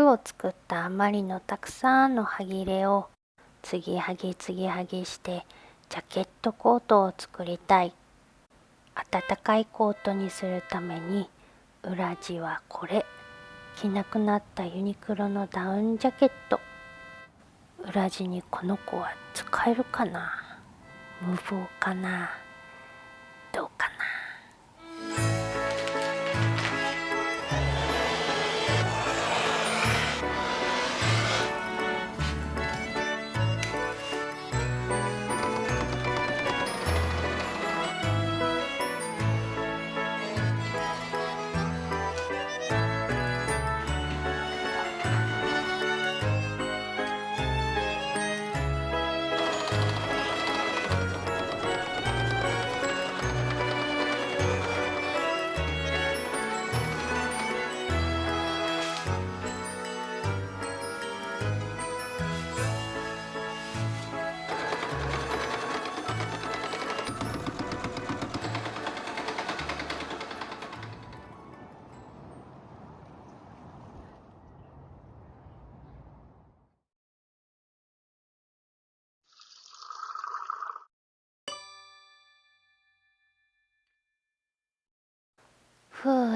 服を作ったあまりのたくさんの端切れを継ぎはぎしてジャケットコートを作りたい。暖かいコートにするために裏地はこれ。着なくなったユニクロのダウンジャケット。裏地にこの子は使えるかな？無謀かな？どうかな？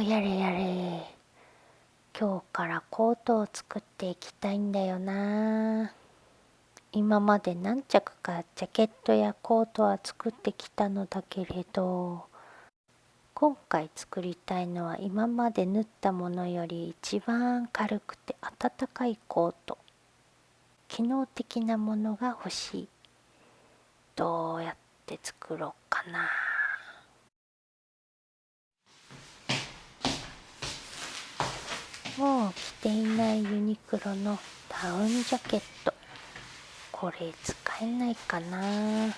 やれやれ。今日からコートを作っていきたいんだよな。今まで何着かジャケットやコートは作ってきたのだけれど、今回作りたいのは今まで縫ったものより一番軽くて暖かいコート。機能的なものが欲しい。どうやって作ろうかな。もう着ていないユニクロのダウンジャケット。これ使えないかな。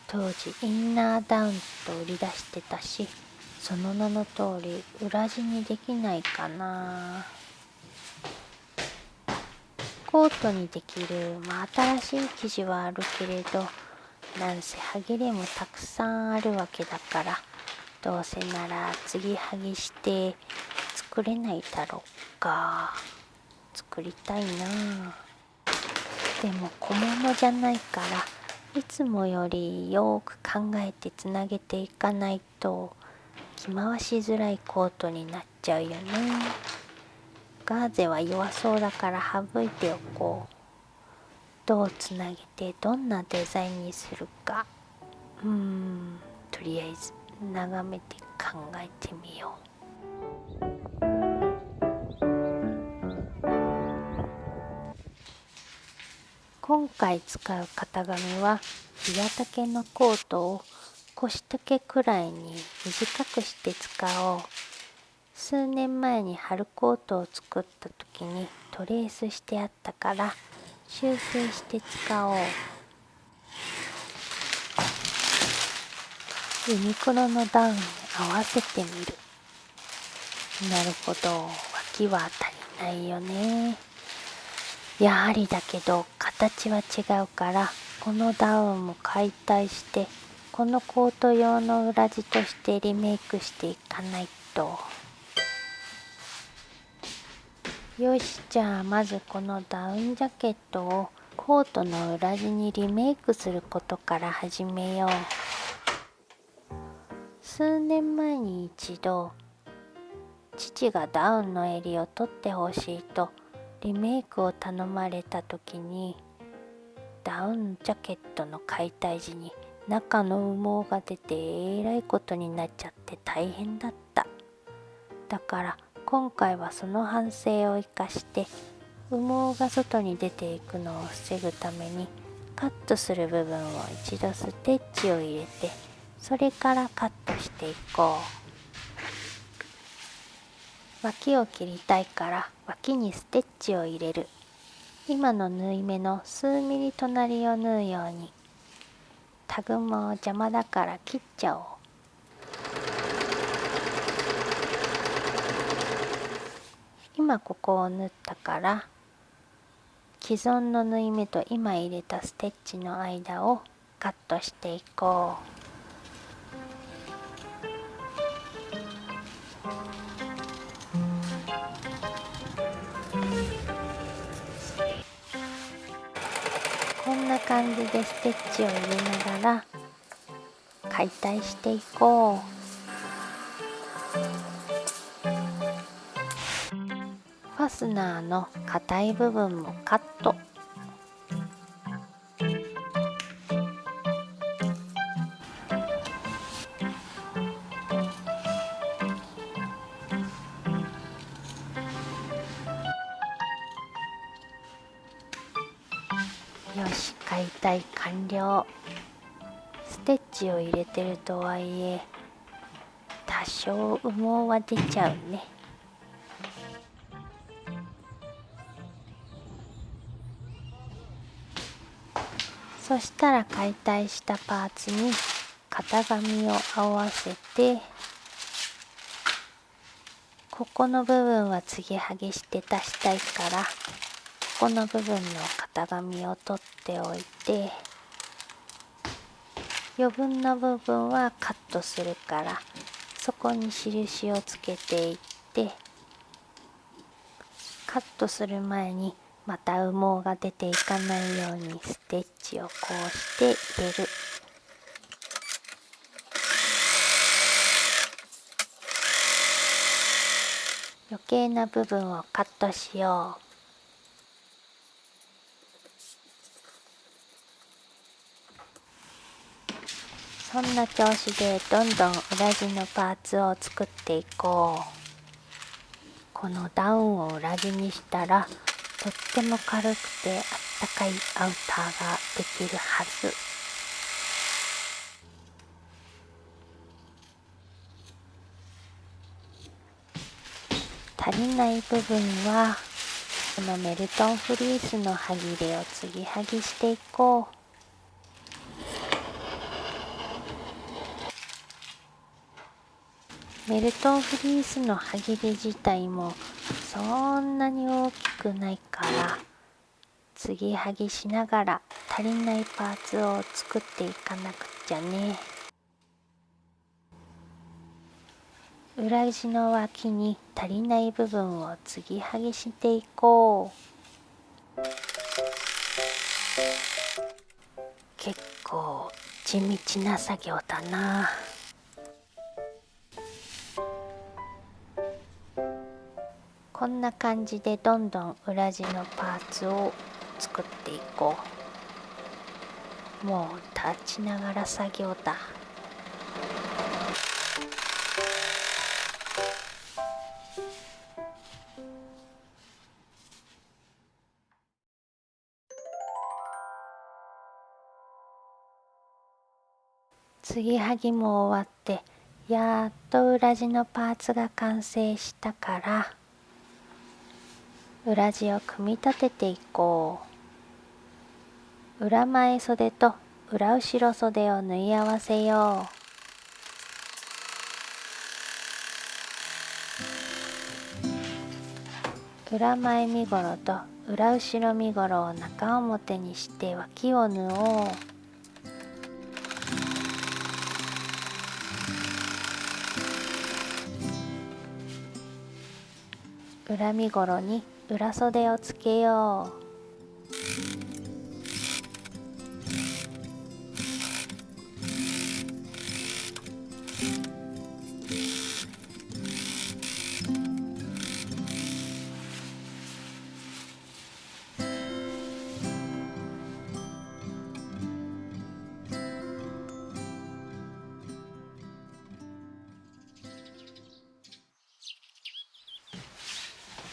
当時インナーダウンと売り出してたし、その名の通り裏地にできないかな。コートにできる新しい生地はあるけれど、なんせ端切れもたくさんあるわけだから、どうせなら継ぎはぎして作れないだろうか。作りたいな。でも小物じゃないから、いつもよりよく考えてつなげていかないと着回しづらいコートになっちゃうよね。ガーゼは弱そうだから省いておこう。どうつなげてどんなデザインにするか。とりあえず眺めて考えてみよう。今回使う型紙は平丈のコートを腰丈くらいに短くして使おう。数年前に春コートを作った時にトレースしてあったから修正して使おう。ユニクロのダウンに合わせてみる。なるほど、脇は足りないよね。やはりだけど形は違うから、このダウンも解体してこのコート用の裏地としてリメイクしていかないと。よし、じゃあまずこのダウンジャケットをコートの裏地にリメイクすることから始めよう。数年前に一度父がダウンの襟を取ってほしいとリメイクを頼まれた時に、ダウンジャケットの解体時に中の羽毛が出てえらいことになっちゃって大変だった。だから今回はその反省を生かして羽毛が外に出ていくのを防ぐためにカットする部分を一度ステッチを入れて、それからカットしていこう。脇を切りたいから脇にステッチを入れる。今の縫い目の数ミリ隣を縫うように。タグも邪魔だから切っちゃおう。今ここを縫ったから、既存の縫い目と今入れたステッチの間をカットしていこう。感じでステッチを入れながら解体していこう。ファスナーの硬い部分もカット。よし、解体完了。ステッチを入れてるとはいえ多少羽毛は出ちゃうね。そしたら解体したパーツに型紙を合わせて、ここの部分は継ぎはぎして足したいから、ここの部分の型紙を取っておいて、余分な部分はカットするから、そこに印をつけていって、カットする前にまた羽毛が出ていかないようにステッチをこうして入れる。余計な部分をカットしよう。そんな調子でどんどん裏地のパーツを作っていこう。このダウンを裏地にしたらとっても軽くてあったかいアウターができるはず。足りない部分はこのメルトンフリースの端切れを継ぎはぎしていこう。メルトンフリースの端切れ自体もそんなに大きくないから、継ぎはぎしながら足りないパーツを作っていかなくちゃね。裏地の脇に足りない部分を継ぎはぎしていこう。結構地道な作業だな。こんな感じでどんどん裏地のパーツを作っていこう。もう立ちながら作業だ。継ぎはぎも終わって、やっと裏地のパーツが完成したから、裏地を組み立てていこう。裏前袖と裏後ろ袖を縫い合わせよう。裏前身ごろと裏後ろ身ごろを中表にして脇を縫おう。裏身ごろに裏袖をつけよう。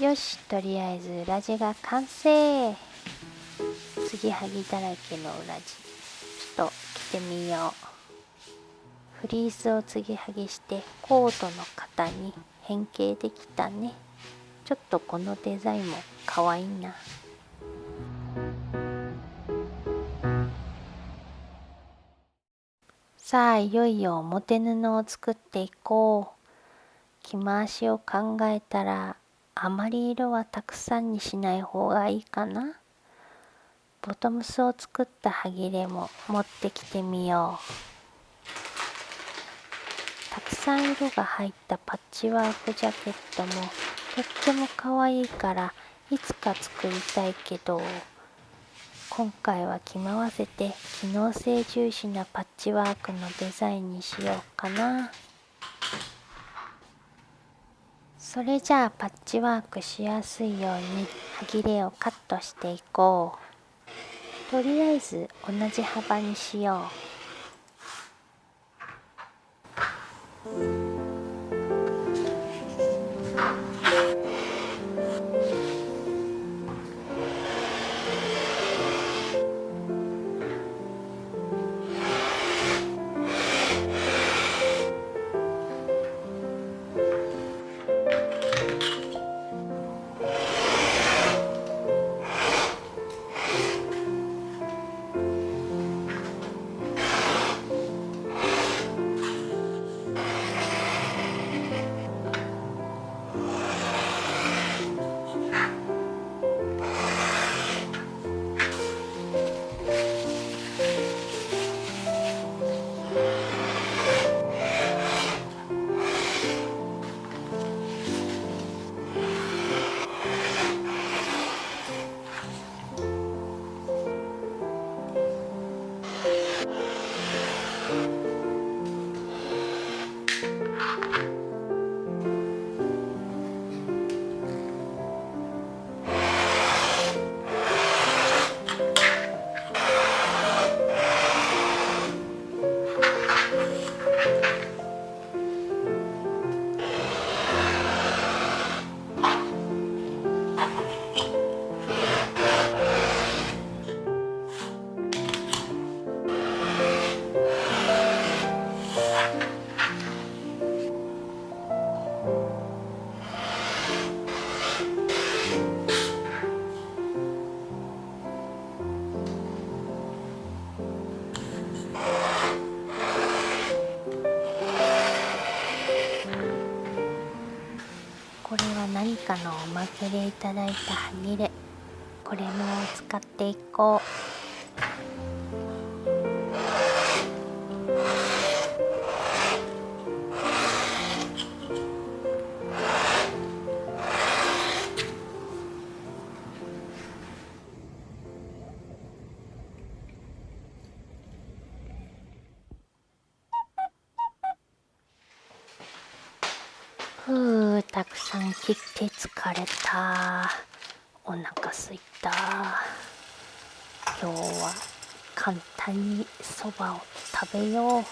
よし、とりあえず裏地が完成。継ぎはぎだらけの裏地、ちょっと着てみよう。フリースを継ぎはぎしてコートの型に変形できたね。ちょっとこのデザインもかわいいな。さあ、いよいよ表布を作っていこう。着回しを考えたらあまり色はたくさんにしない方がいいかな。ボトムスを作った端切れも持ってきてみよう。たくさん色が入ったパッチワークジャケットもとっても可愛いからいつか作りたいけど、今回は着回せて機能性重視なパッチワークのデザインにしようかな。それじゃあパッチワークしやすいように端切れをカットしていこう。とりあえず同じ幅にしよう。これは何かのおまけでいただいた端切れ。これも使っていこう。たくさん切って疲れた。お腹すいた。今日は簡単にそばを食べよう。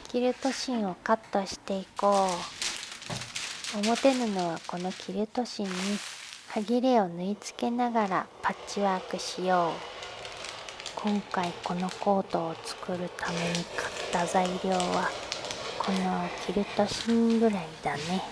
キルト芯をカットしていこう。表布はこのキルト芯に端切れを縫い付けながらパッチワークしよう。今回このコートを作るために買った材料はこのキルト芯ぐらいだね。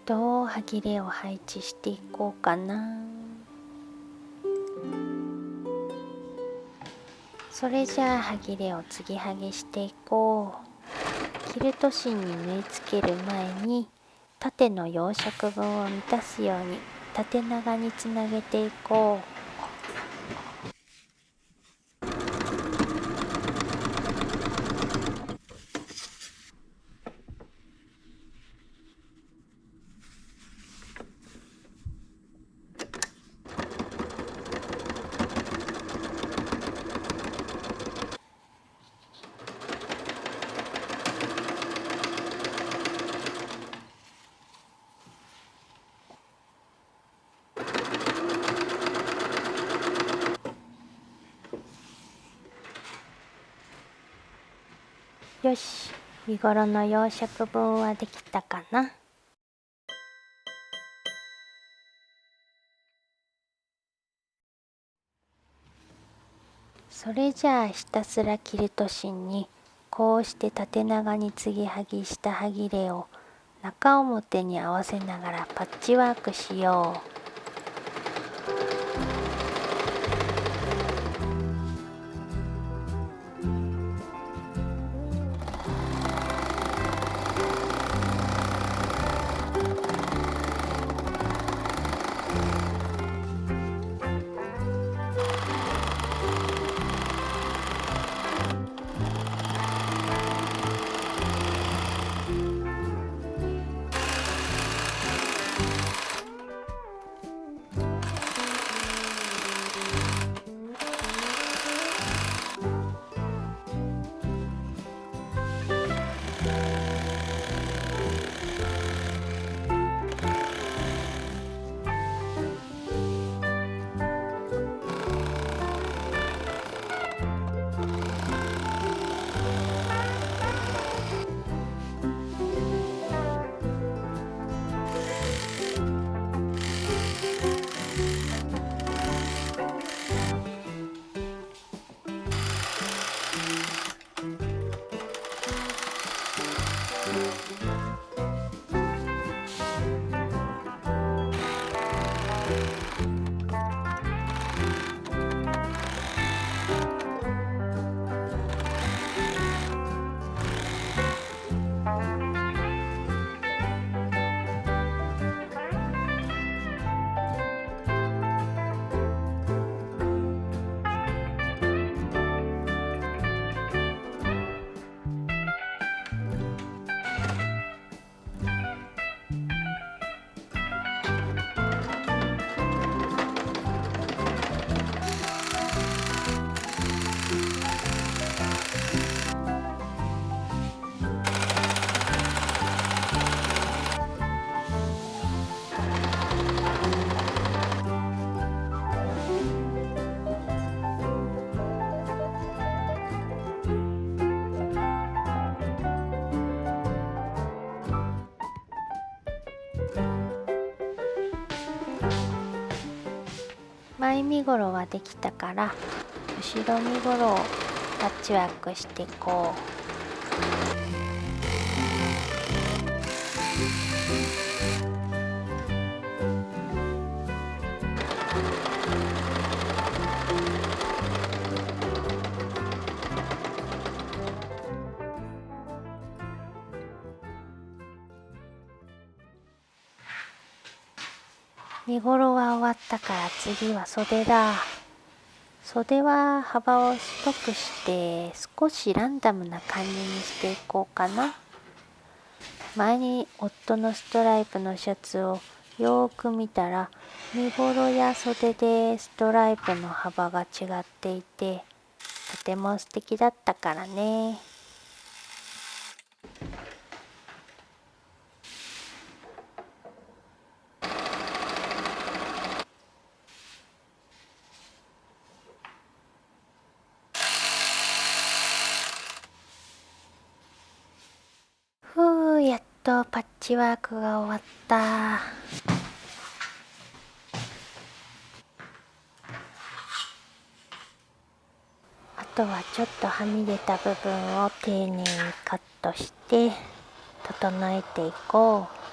どう端切れを配置していこうかな。それじゃあ端切れを継ぎはぎしていこう。キルト芯に縫い付ける前に縦の4色分を満たすように縦長につなげていこう。よし、身ごろの4色分はできたかな。それじゃあひたすらキルト芯にこうして縦長に継ぎはぎしたはぎれを中表に合わせながらパッチワークしよう。前身ごろはできたから後ろ身ごろをパッチワークしていこう。身ごろは終わったから次は袖だ。袖は幅を太くして少しランダムな感じにしていこうかな。前に夫のストライプのシャツをよーく見たら身ごろや袖でストライプの幅が違っていてとても素敵だったからね。やっとパッチワークが終わった。あとはちょっとはみ出た部分を丁寧にカットして整えていこう。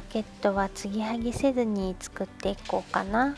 ケットは継ぎはぎせずに作っていこうかな。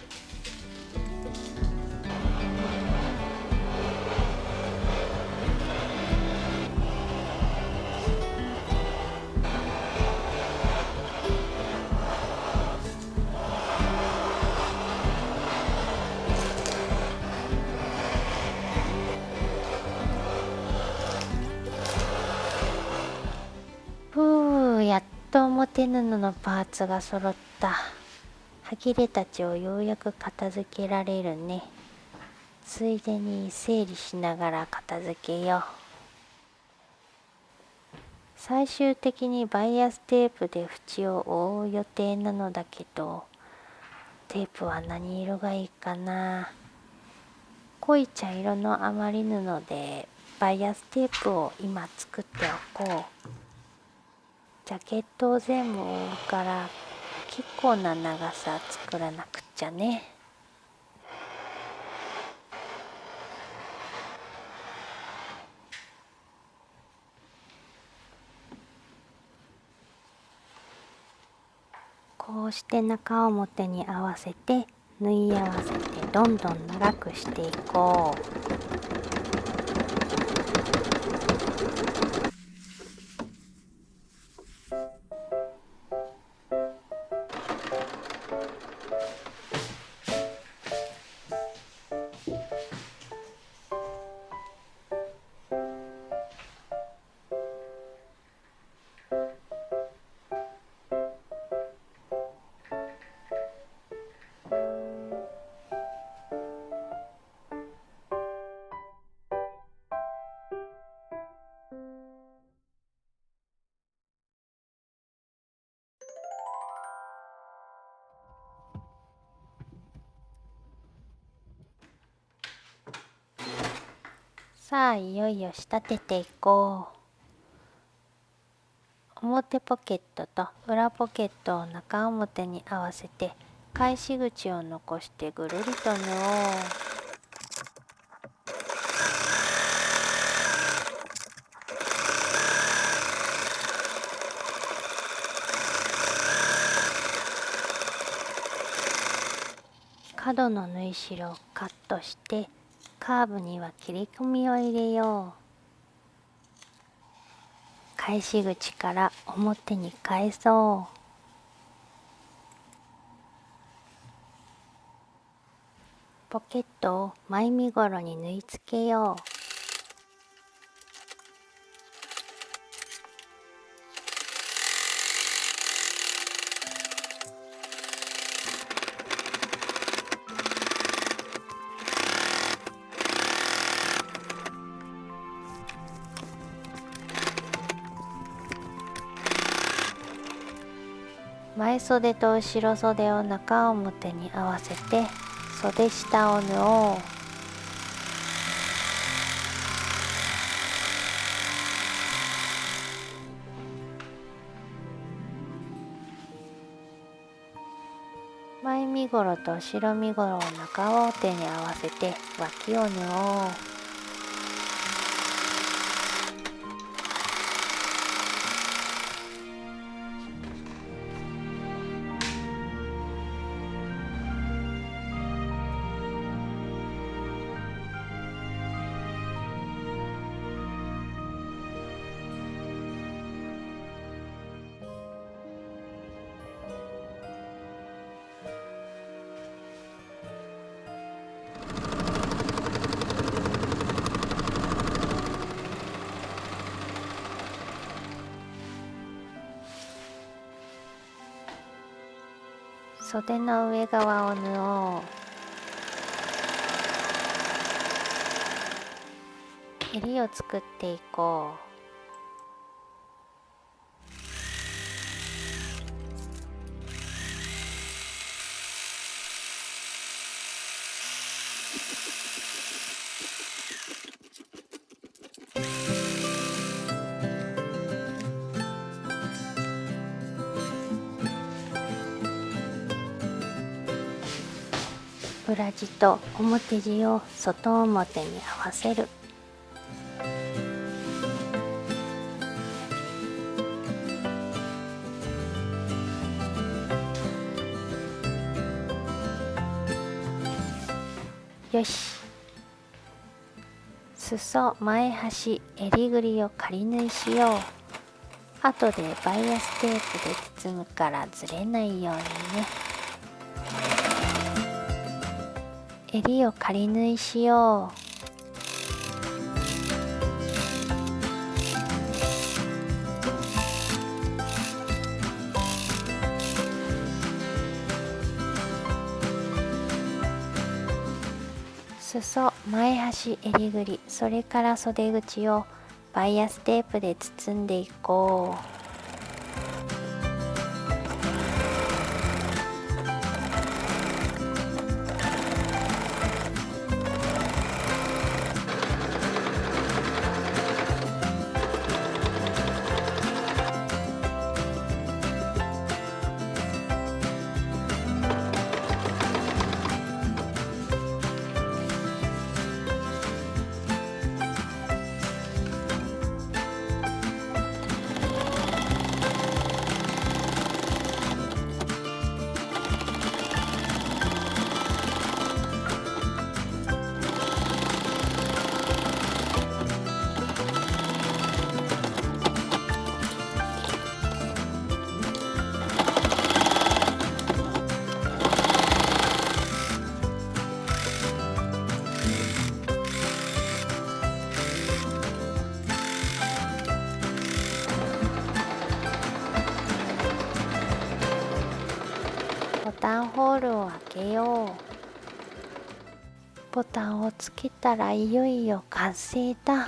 やっと表布のパーツが揃った。はぎれたちをようやく片付けられるね。ついでに整理しながら片付けよう。最終的にバイアステープで縁を覆う予定なのだけど、テープは何色がいいかな。濃い茶色の余り布でバイアステープを今作っておこう。ジャケットを全部覆うから結構な長さ作らなくちゃね。こうして中表に合わせて縫い合わせてどんどん長くしていこう。さあいよいよ仕立てていこう。表ポケットと裏ポケットを中表に合わせて返し口を残してぐるりと縫おう。角の縫い代をカットしてカーブには切り込みを入れよう。返し口から表に返そう。ポケットを前身頃に縫い付けよう。前袖と後ろ袖を中表に合わせて袖下を縫おう。前身ごろと後ろ身ごろを中表に合わせて脇を縫おう。袖の上側を縫おう。襟を作っていこう。裏地と表地を外表に合わせる。よし。裾前端襟ぐりを仮縫いしよう。後でバイアステープで包むからずれないようにね。襟を仮縫いしよう。裾前端襟ぐり、それから袖口をバイアステープで包んでいこう。ボタンホールを開けよう。ボタンをつけたらいよいよ完成だ。